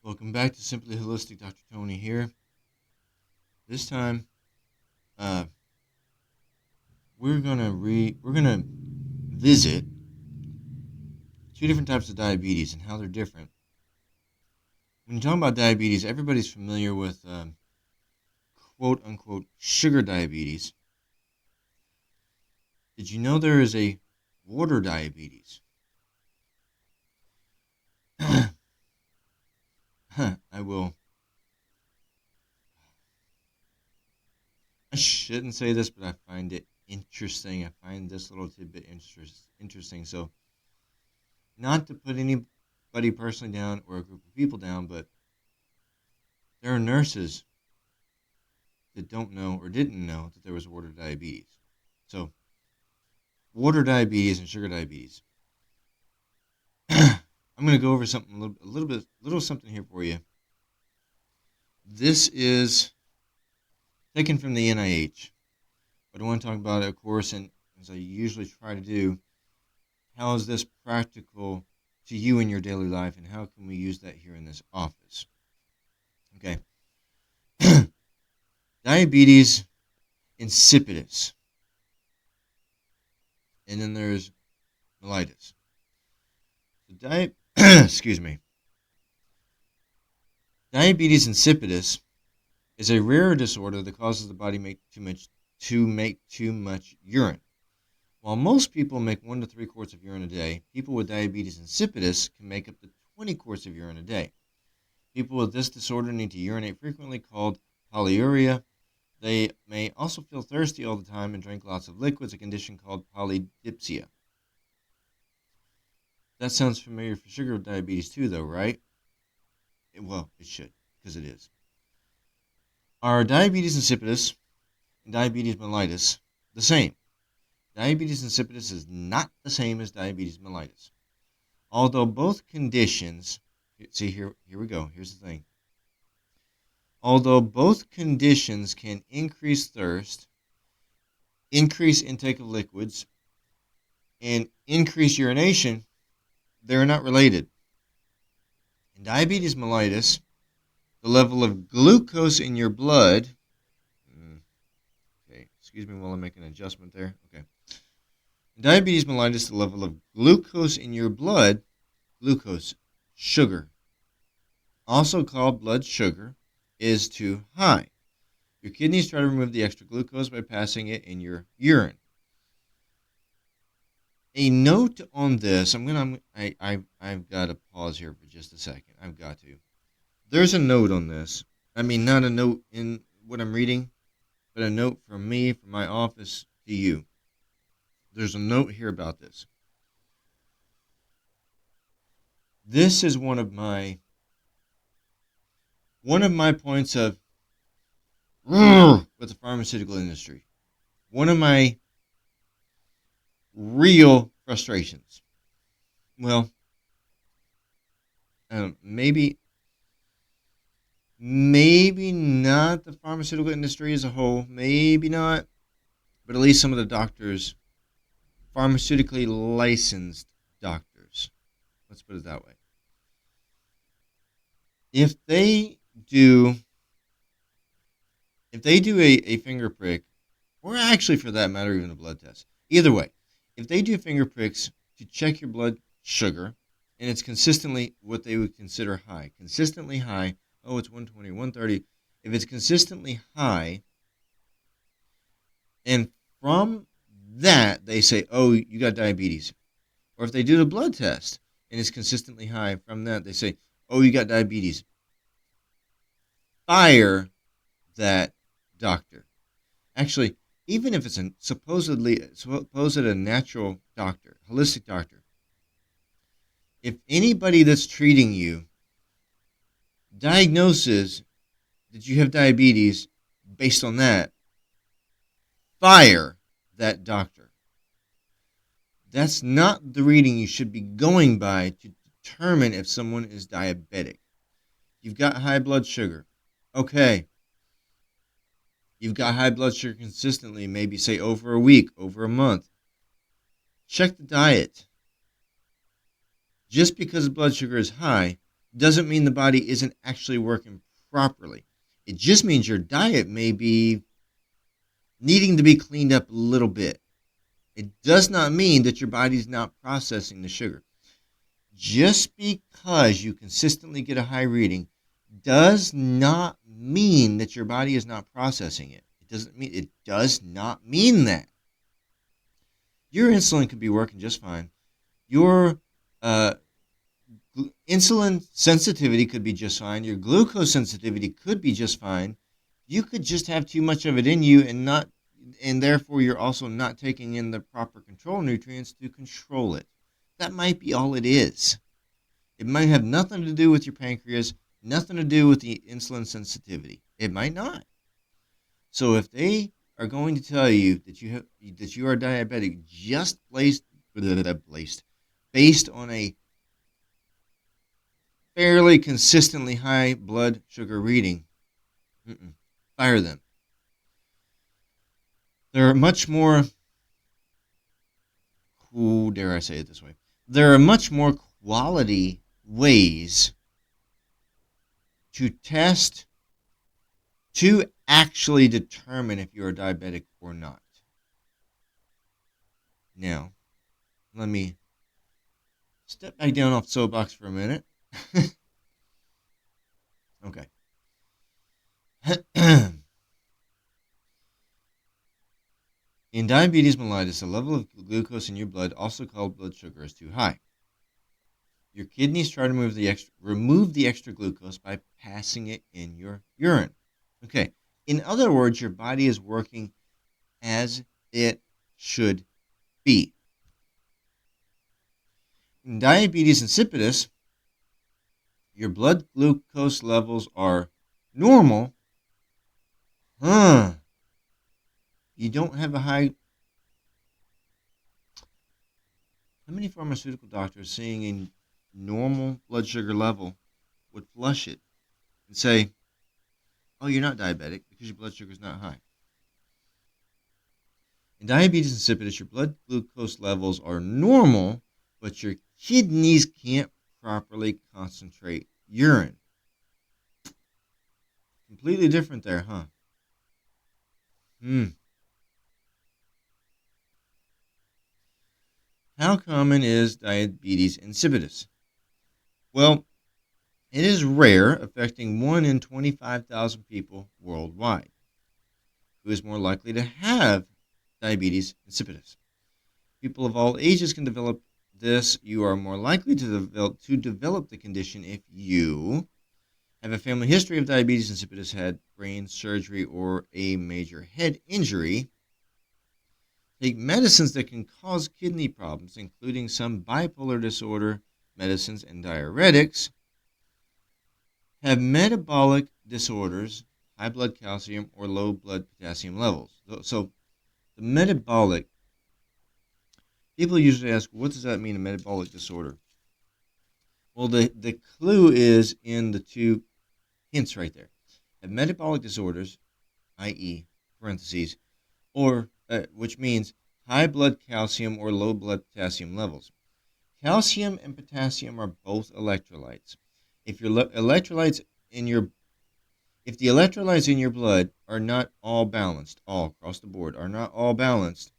Welcome back to Simply Holistic. Dr. Tony here. This time, uh, we're gonna visit two different types of diabetes and how they're different. When you talk about diabetes, everybody's familiar with quote unquote sugar diabetes. Did you know there is a water diabetes? I will. I shouldn't say this, but I find it interesting. I find this little tidbit interesting. So, not to put anybody personally down or a group of people down, but there are nurses that don't know or didn't know that there was water diabetes. So, water diabetes and sugar diabetes. I'm going to go over something little something here for you. This is taken from the NIH, but I want to talk about it, of course, and as I usually try to do, how is this practical to you in your daily life, and how can we use that here in this office? Okay. Diabetes insipidus. And then there's mellitus. So excuse me. Diabetes insipidus is a rare disorder that causes the body to make too much urine. While most people make 1 to 3 quarts of urine a day, people with diabetes insipidus can make up to 20 quarts of urine a day. People with this disorder need to urinate frequently, called polyuria. They may also feel thirsty all the time and drink lots of liquids, a condition called polydipsia. That sounds familiar for sugar diabetes too, though, right? Well, it should, because it is. Are diabetes insipidus and diabetes mellitus the same? Diabetes insipidus is not the same as diabetes mellitus. Although both conditions, see here we go, here's the thing. Although both conditions can increase thirst, increase intake of liquids, and increase urination, they're not related. In diabetes mellitus, the level of glucose in your blood, okay, excuse me while I make an adjustment there, okay. In diabetes mellitus, the level of glucose in your blood, glucose, sugar, also called blood sugar, is too high. Your kidneys try to remove the extra glucose by passing it in your urine. A note on this, I've got to pause here for just a second. I've got to. There's a note on this. I mean, not a note in what I'm reading, but a note from me, from my office to you. There's a note here about this. This is one of my points of with the pharmaceutical industry. One of my real frustrations. Well, maybe not the pharmaceutical industry as a whole, maybe not, but at least some of the doctors, pharmaceutically licensed doctors, let's put it that way. If they do a finger prick, or actually for that matter, even a blood test, either way, if they do finger pricks to check your blood sugar, and it's consistently what they would consider high, consistently high, oh, it's 120, 130, if it's consistently high, and from that they say, oh, you got diabetes, or if they do the blood test and it's consistently high, from that they say, oh, you got diabetes, fire that doctor. Actually, even if it's a supposed a natural doctor, holistic doctor, if anybody that's treating you diagnoses that you have diabetes based on that, fire that doctor. That's not the reading you should be going by to determine if someone is diabetic. You've got high blood sugar. Okay. You've got high blood sugar consistently, maybe say over a week, over a month. Check the diet. Just because blood sugar is high doesn't mean the body isn't actually working properly. It just means your diet may be needing to be cleaned up a little bit. It does not mean that your body's not processing the sugar. Just because you consistently get a high reading does not mean that your body is not processing it. It does not mean that. Your insulin could be working just fine. Your insulin sensitivity could be just fine. Your glucose sensitivity could be just fine. You could just have too much of it in you and therefore you're also not taking in the proper control nutrients to control it. That might be all it is. It might have nothing to do with your pancreas, nothing to do with the insulin sensitivity. It might not. So if they are going to tell you that you are diabetic just based on a fairly consistently high blood sugar reading, fire them. There are much more, dare I say it this way, there are much more quality ways to test to actually determine if you're diabetic or not. Now, let me step back down off the soapbox for a minute. Okay. In diabetes mellitus, the level of glucose in your blood, also called blood sugar, is too high. Your kidneys try to remove the extra glucose by passing it in your urine. Okay. In other words, your body is working as it should be. In diabetes insipidus, your blood glucose levels are normal. You don't have a high. How many pharmaceutical doctors seeing a normal blood sugar level would flush it and say, oh, you're not diabetic because your blood sugar is not high? In diabetes insipidus, your blood glucose levels are normal, but your kidneys can't properly concentrate urine. Completely different there, huh? How common is diabetes insipidus? Well, it is rare, affecting 1 in 25,000 people worldwide. Who is more likely to have diabetes insipidus? People of all ages can develop this. You are more likely to develop the condition if you have a family history of diabetes insipidus, had brain surgery, or a major head injury, take medicines that can cause kidney problems, including some bipolar disorder medicines and diuretics, have metabolic disorders, high blood calcium or low blood potassium levels. So the metabolic, people usually ask, what does that mean, a metabolic disorder? Well, the clue is in the two hints right there. Have metabolic disorders, i.e., parentheses, or which means high blood calcium or low blood potassium levels. Calcium and potassium are both electrolytes. If the electrolytes in your blood are not all balanced, all across the board are not all balanced,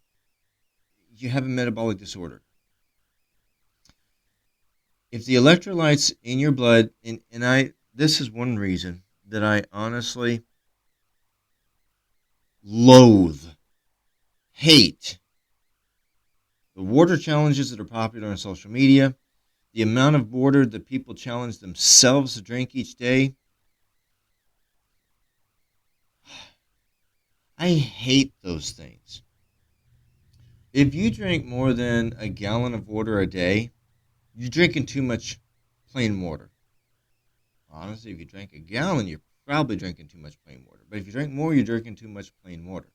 you have a metabolic disorder. If the electrolytes in your blood, this is one reason that I honestly loathe, hate the water challenges that are popular on social media, the amount of water that people challenge themselves to drink each day. I hate those things. If you drink more than a gallon of water a day, you're drinking too much plain water. Honestly, if you drink a gallon, you're probably drinking too much plain water. But if you drink more, you're drinking too much plain water.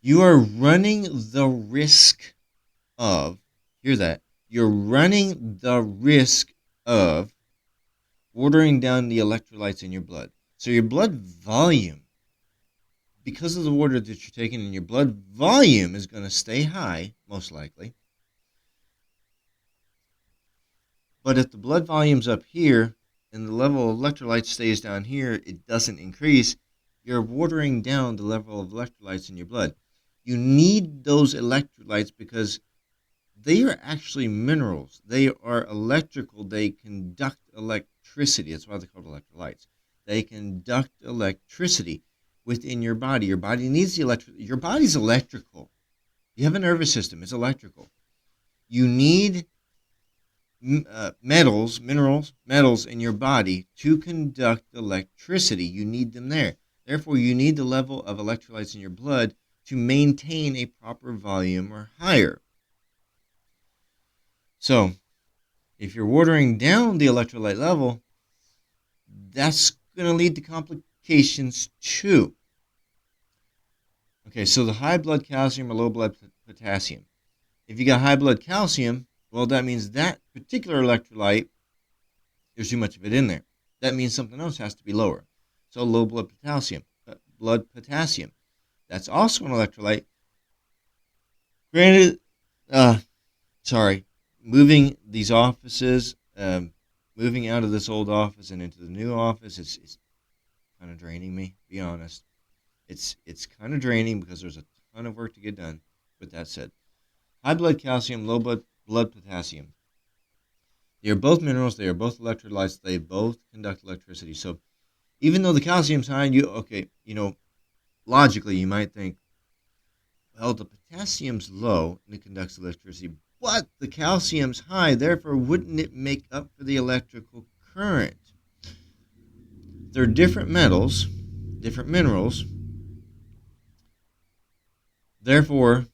You are running the risk of, hear that, you're running the risk of watering down the electrolytes in your blood. So your blood volume, because of the water that you're taking in, your blood volume is going to stay high, most likely. But if the blood volume's up here and the level of electrolytes stays down here, it doesn't increase, you're watering down the level of electrolytes in your blood. You need those electrolytes because they are actually minerals. They are electrical. They conduct electricity. That's why they're called electrolytes. They conduct electricity within your body. Your body needs the electricity. Your body's electrical. You have a nervous system. It's electrical. You need metals in your body to conduct electricity. You need them there. Therefore, you need the level of electrolytes in your blood to maintain a proper volume or higher. So, if you're watering down the electrolyte level, that's going to lead to complications too. Okay, so the high blood calcium or low blood potassium. If you got high blood calcium, well, that means that particular electrolyte, there's too much of it in there. That means something else has to be lower. So low blood potassium. That's also an electrolyte. Granted, moving these offices, moving out of this old office and into the new office, it's kind of draining me, to be honest. It's kind of draining because there's a ton of work to get done. With that said, high blood calcium, low blood potassium. They are both minerals. They are both electrolytes. They both conduct electricity. So even though the calcium's high, logically you might think, well, the potassium's low and it conducts electricity, but the calcium's high, therefore wouldn't it make up for the electrical current? They're different metals, different minerals. Therefore,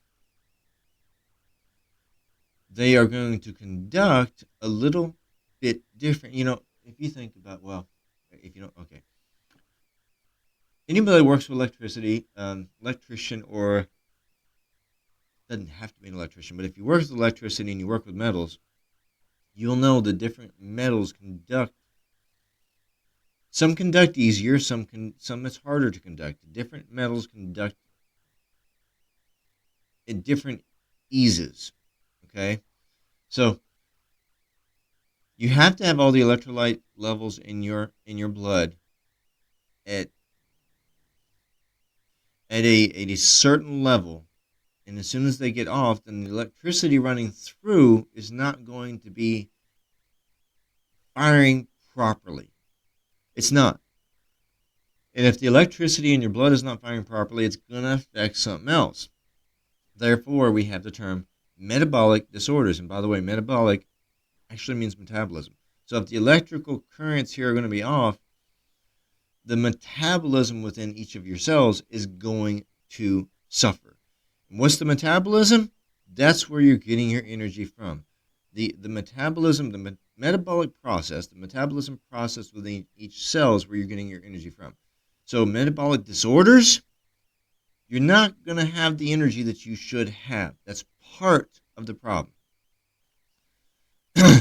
they are going to conduct a little bit different. If you think about, anybody that works with electricity, electrician, or doesn't have to be an electrician, but if you work with electricity and you work with metals, you'll know that different metals conduct. Some conduct easier, some it's harder to conduct. Different metals conduct at different eases. Okay, so you have to have all the electrolyte levels in your blood at a certain level, and as soon as they get off, then the electricity running through is not going to be firing properly. It's not. And if the electricity in your blood is not firing properly, it's going to affect something else. Therefore, we have the term metabolic disorders. And by the way, metabolic actually means metabolism. So if the electrical currents here are going to be off, the metabolism within each of your cells is going to suffer. And what's the metabolism? That's where you're getting your energy from. The metabolism, the metabolic process, the metabolism process within each cell is where you're getting your energy from. So metabolic disorders, you're not going to have the energy that you should have. That's part of the problem.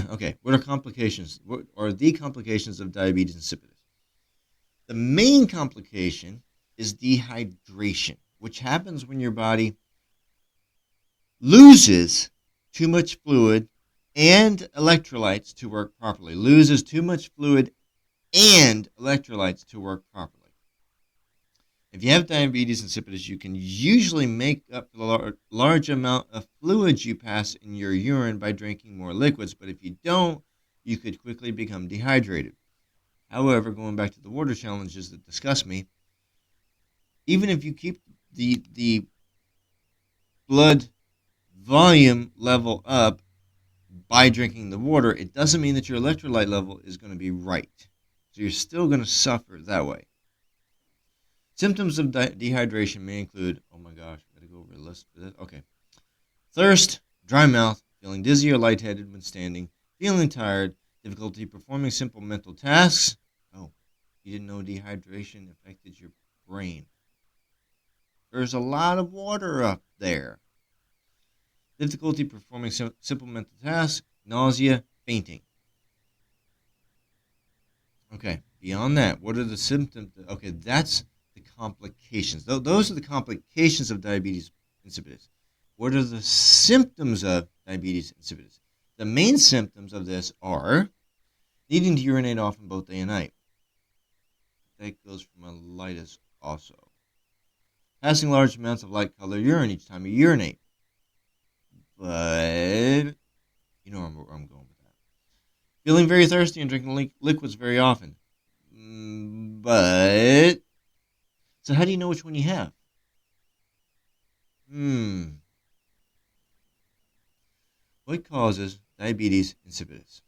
Okay, what are complications? What are the complications of diabetes insipidus? The main complication is dehydration, which happens when your body loses too much fluid and electrolytes to work properly. Loses too much fluid and electrolytes to work properly. If you have diabetes insipidus, you can usually make up the large amount of fluids you pass in your urine by drinking more liquids, but if you don't, you could quickly become dehydrated. However, going back to the water challenges that disgust me, even if you keep the blood volume level up by drinking the water, it doesn't mean that your electrolyte level is going to be right. So you're still going to suffer that way. Symptoms of dehydration may include, oh my gosh, I gotta go over the list for this. Okay. Thirst, dry mouth, feeling dizzy or lightheaded when standing, feeling tired, difficulty performing simple mental tasks. Oh, you didn't know dehydration affected your brain. There's a lot of water up there. Difficulty performing simple mental tasks, nausea, fainting. Okay, beyond that, what are the symptoms? Okay, that's the complications. Those are the complications of diabetes insipidus. What are the symptoms of diabetes insipidus? The main symptoms of this are needing to urinate often both day and night. That goes for mellitus also. Passing large amounts of light-colored urine each time you urinate. But you know where I'm going with that. Feeling very thirsty and drinking liquids very often. But so how do you know which one you have? What causes diabetes insipidus?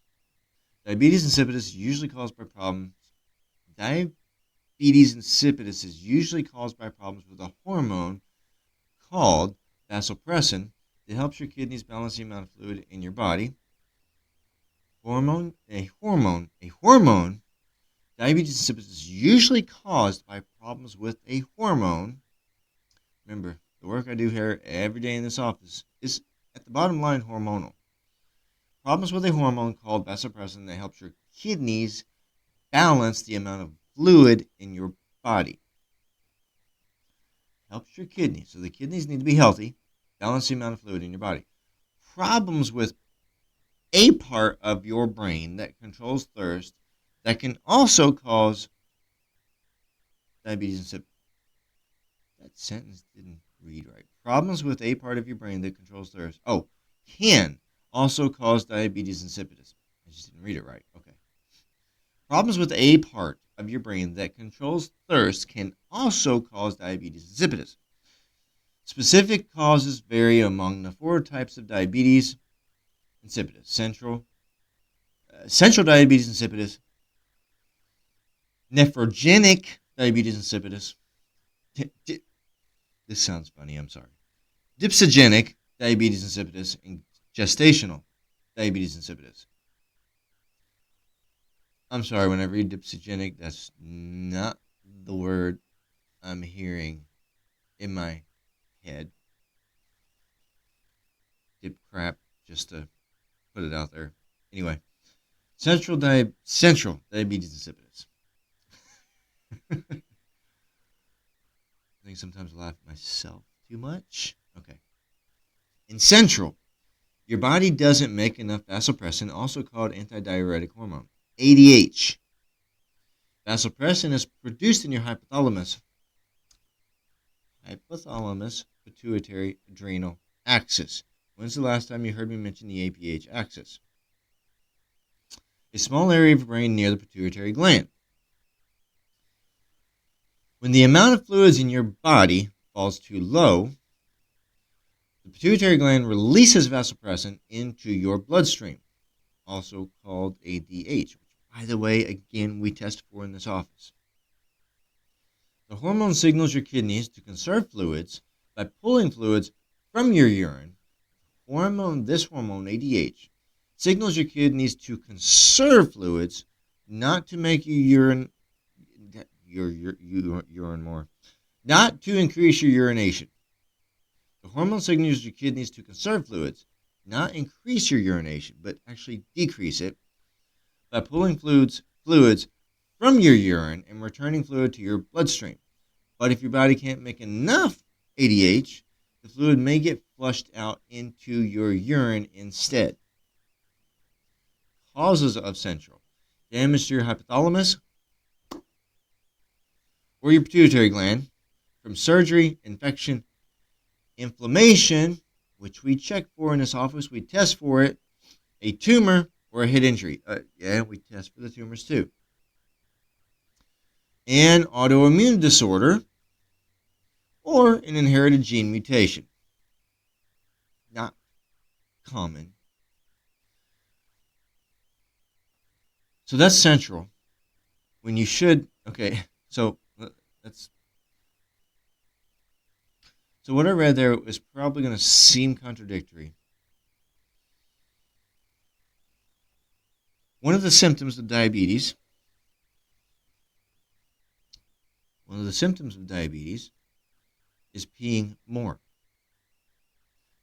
Diabetes insipidus is usually caused by problems. Diabetes insipidus is usually caused by problems with a hormone called vasopressin that helps your kidneys balance the amount of fluid in your body. A hormone. Diabetes insipidus is usually caused by problems with a hormone. Remember, the work I do here every day in this office is, at the bottom line, hormonal. Problems with a hormone called vasopressin that helps your kidneys balance the amount of fluid in your body. Helps your kidneys. So the kidneys need to be healthy, balance the amount of fluid in your body. Problems with a part of your brain that controls thirst that can also cause diabetes insipidus. That sentence didn't read right. Problems with a part of your brain that controls thirst. Can also cause diabetes insipidus. I just didn't read it right. Okay. Problems with a part of your brain that controls thirst can also cause diabetes insipidus. Specific causes vary among the 4 types of diabetes insipidus. Central diabetes insipidus, nephrogenic diabetes insipidus. This sounds funny, I'm sorry. Dipsogenic diabetes insipidus and gestational diabetes insipidus. I'm sorry, when I read dipsogenic, that's not the word I'm hearing in my head. Dip crap, just to put it out there. Anyway, central diabetes insipidus. I think sometimes I laugh at myself too much. Okay. In central, your body doesn't make enough vasopressin, also called antidiuretic hormone, ADH. Vasopressin is produced in your hypothalamus, pituitary, adrenal axis. When's the last time you heard me mention the APH axis? A small area of your brain near the pituitary gland. When the amount of fluids in your body falls too low, the pituitary gland releases vasopressin into your bloodstream, also called ADH, which, by the way, again, we test for in this office. The hormone signals your kidneys to conserve fluids by pulling fluids from your urine. This hormone, ADH, signals your kidneys to conserve fluids, not to make you urine more, not to increase your urination. The hormone signals your kidneys to conserve fluids, not increase your urination, but actually decrease it by pulling fluids from your urine and returning fluid to your bloodstream. But if your body can't make enough ADH, the fluid may get flushed out into your urine instead. Causes of central: damage to your hypothalamus or your pituitary gland from surgery, infection, inflammation, which we check for in this office, we test for it, a tumor, or a head injury. We test for the tumors too. An autoimmune disorder or an inherited gene mutation. Not common. So that's central. When you should, okay, so what I read there is probably going to seem contradictory. One of the symptoms of diabetes is peeing more.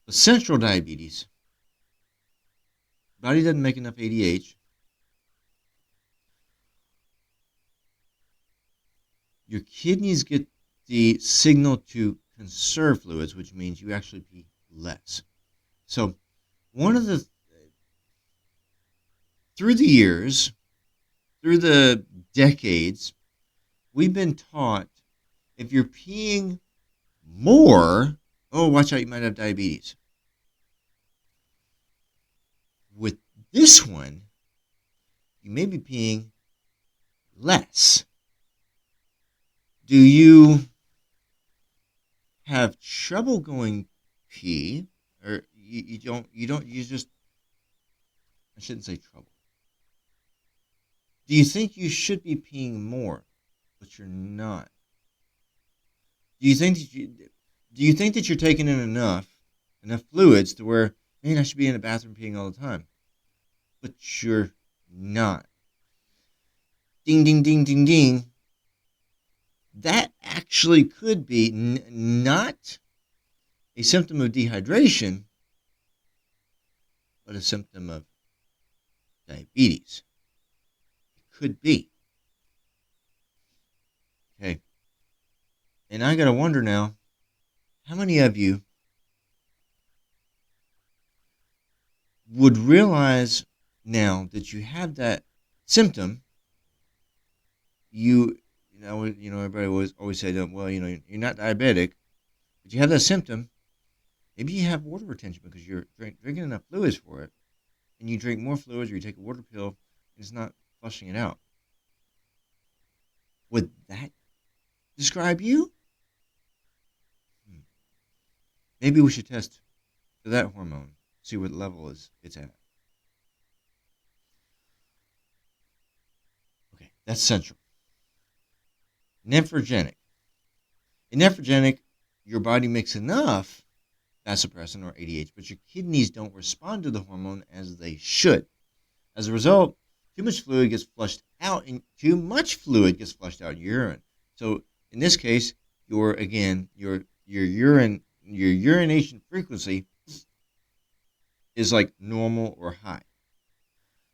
But central diabetes, body doesn't make enough ADH. Your kidneys get the signal to conserve fluids, which means you actually pee less. So one of the through the years, through the decades, we've been taught if you're peeing more, oh, watch out, you might have diabetes. With this one, you may be peeing less. Do you have trouble going pee, or you just, I shouldn't say trouble. Do you think you should be peeing more, but you're not? Do you think that you're taking in enough fluids to where, man, I should be in the bathroom peeing all the time, but you're not? Ding, ding, ding, ding, ding. That actually could be not a symptom of dehydration, but a symptom of diabetes. It could be. Okay. And I got to wonder now, how many of you would realize now that you have that symptom? Everybody always say, well, you're not diabetic, but you have that symptom. Maybe you have water retention because you're drinking enough fluids for it, and you drink more fluids or you take a water pill, and it's not flushing it out. Would that describe you? Maybe we should test for that hormone, see what level it's at. Okay, that's central. Nephrogenic. In nephrogenic, your body makes enough vasopressin or ADH, but your kidneys don't respond to the hormone as they should. As a result, too much fluid gets flushed out, and too much fluid gets flushed out in your urine. So in this case, your urination frequency is like normal or high.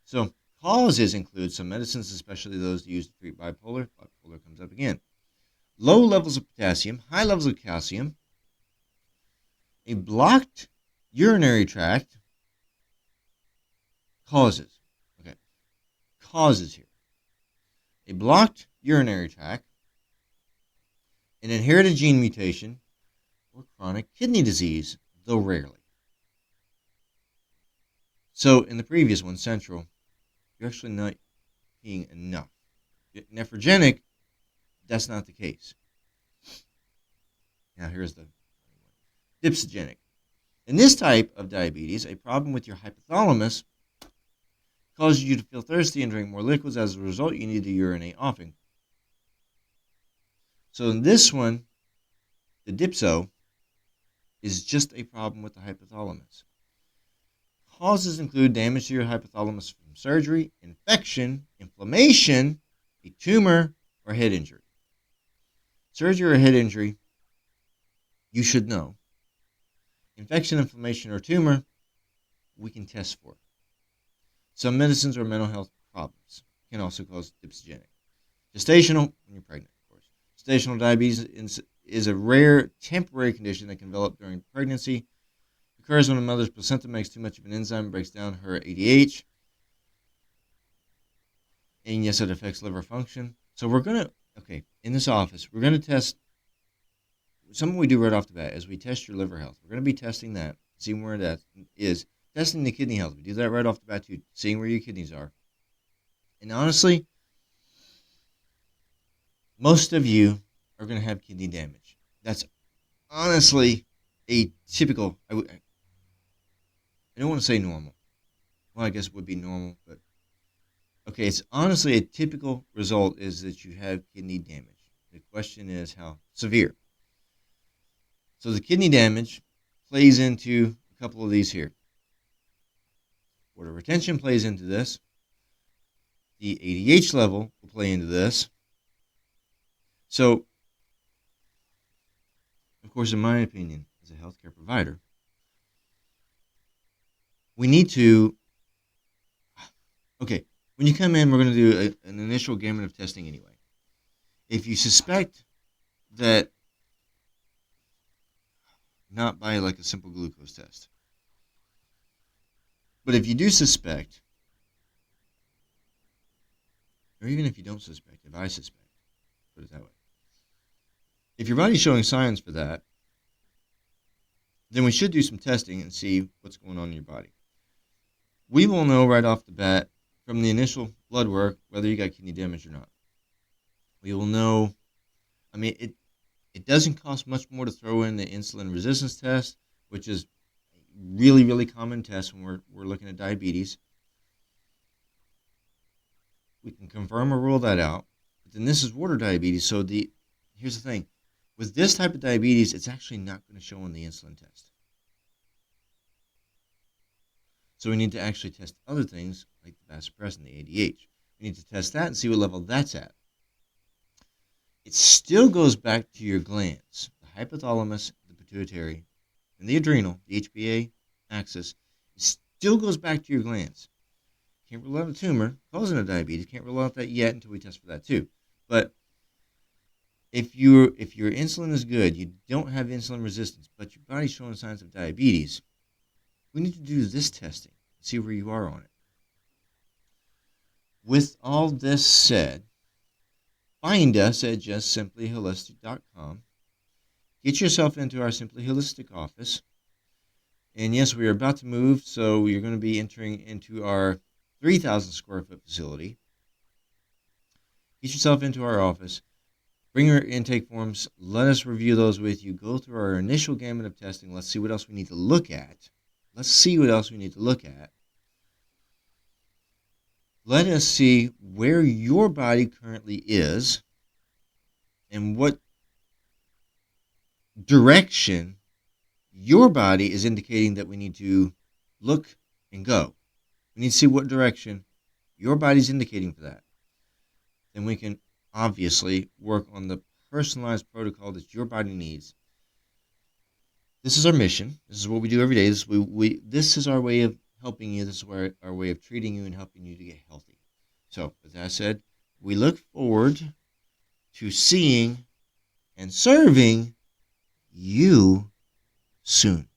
So causes include some medicines, especially those used to treat bipolar. Bipolar comes up again. Low levels of potassium, high levels of calcium, a blocked urinary tract. Causes. Okay. Causes here. A blocked urinary tract, an inherited gene mutation, or chronic kidney disease, though rarely. So in the previous one, central, you're actually not peeing enough. Nephrogenic, that's not the case. Now here's the dipsogenic. In this type of diabetes, a problem with your hypothalamus causes you to feel thirsty and drink more liquids. As a result, you need to urinate often. So in this one, the dipso is just a problem with the hypothalamus. Causes include damage to your hypothalamus from surgery, infection, inflammation, a tumor, or head injury. Surgery or head injury, you should know. Infection, inflammation, or tumor, we can test for. Some medicines or mental health problems can also cause dipsogenic. Gestational, when you're pregnant, of course. Gestational diabetes is a rare temporary condition that can develop during pregnancy. It occurs when a mother's placenta makes too much of an enzyme and breaks down her ADH. And yes, it affects liver function. So in this office, we're going to test something we do right off the bat is we test your liver health. We're going to be testing that, seeing where that is. Testing the kidney health. We do that right off the bat too, seeing where your kidneys are. And honestly, most of you are going to have kidney damage. That's honestly a typical, I don't want to say normal. Well, I guess it would be normal, but okay, it's honestly a typical result is that you have kidney damage. The question is how severe. So the kidney damage plays into a couple of these here. Water retention plays into this. The ADH level will play into this. So, of course, in my opinion, as a healthcare provider, we need to, when you come in, we're going to do an initial gamut of testing anyway. If you suspect that, not by like a simple glucose test, but if you do suspect or even if you don't suspect, if I suspect, put it that way. If your body's showing signs for that, then we should do some testing and see what's going on in your body. We will know right off the bat from the initial blood work whether you got kidney damage or not. We will know. I mean, it doesn't cost much more to throw in the insulin resistance test, which is a really, really common test when we're looking at diabetes. We can confirm or rule that out. But then this is water diabetes. So here's the thing. With this type of diabetes, it's actually not going to show on the insulin test. So we need to actually test other things like the vasopressin, the ADH. We need to test that and see what level that's at. It still goes back to your glands, the hypothalamus, the pituitary, and the adrenal, the HPA axis. It still goes back to your glands. Can't rule out a tumor causing a diabetes. Can't rule out that yet until we test for that too. But if your insulin is good, you don't have insulin resistance, but your body's showing signs of diabetes, we need to do this testing, see where you are on it. With all this said, find us at justsimplyholistic.com. Get yourself into our Simply Holistic office. And yes, we are about to move, so you're going to be entering into our 3,000 square foot facility. Get yourself into our office. Bring your intake forms. Let us review those with you. Go through our initial gamut of testing. Let's see what else we need to look at. Let us see where your body currently is and what direction your body is indicating that we need to look and go. We need to see what direction your body's indicating for that. Then we can obviously work on the personalized protocol that your body needs. This is our mission. This is what we do every day. This is our way of helping you. This is our way of treating you and helping you to get healthy. So, with that said, we look forward to seeing and serving you soon.